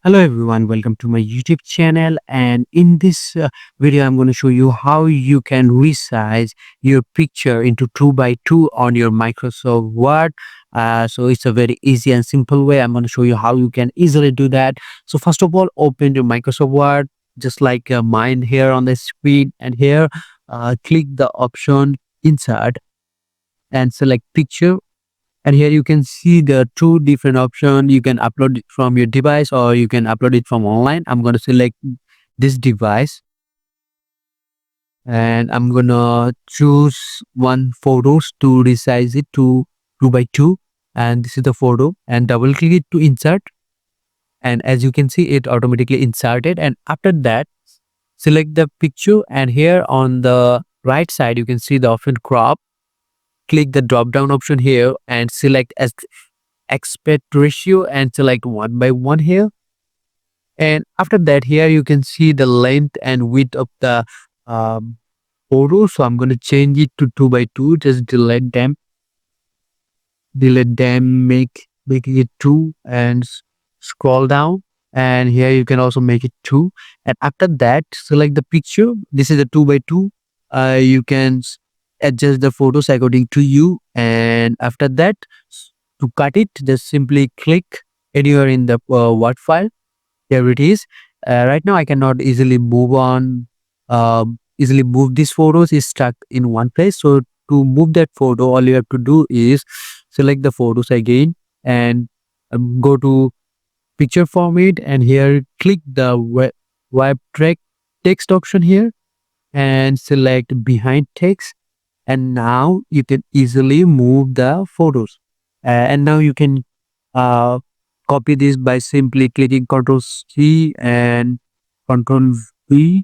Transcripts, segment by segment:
Hello everyone, welcome to my YouTube channel, and in this video I'm going to show you how you can resize your picture into 2 by 2 on your Microsoft Word. So it's a very easy and simple way. I'm going to show you how you can easily do that. So first of all, open your Microsoft Word just like mine here on the screen, and here click the option insert and select picture, and here you can see the two different options. You can upload it from your device or you can upload it from online. I'm going to select this device and I'm going to choose one photos to resize it to 2 by 2, and this is the photo, and double click it to insert, and as you can see it automatically inserted. And after that, select the picture, and here on the right side you can see the option crop. Click the drop down option here and select as aspect ratio and select 1 by 1 here. And after that, here you can see the length and width of the um, photo. So I'm going to change it to 2 by 2. Just delete them, make it 2, and scroll down. And here you can also make it 2. And after that, select the picture. This is a 2 by 2. You can adjust the photos according to you. And after that, to cut it, just simply click anywhere in the Word file. Here it is. Right now I cannot easily move on, easily move these photos. Is stuck in one place. So to move that photo, all you have to do is select the photos again and go to picture format, and here click the web track text option here and select behind text, and now you can easily move the photos. And now you can uh, copy this by simply clicking Ctrl C and Ctrl V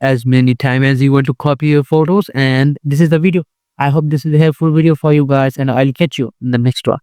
as many times as you want to copy your photos. And this is the video. I hope this is a helpful video for you guys, and I'll catch you in the next one.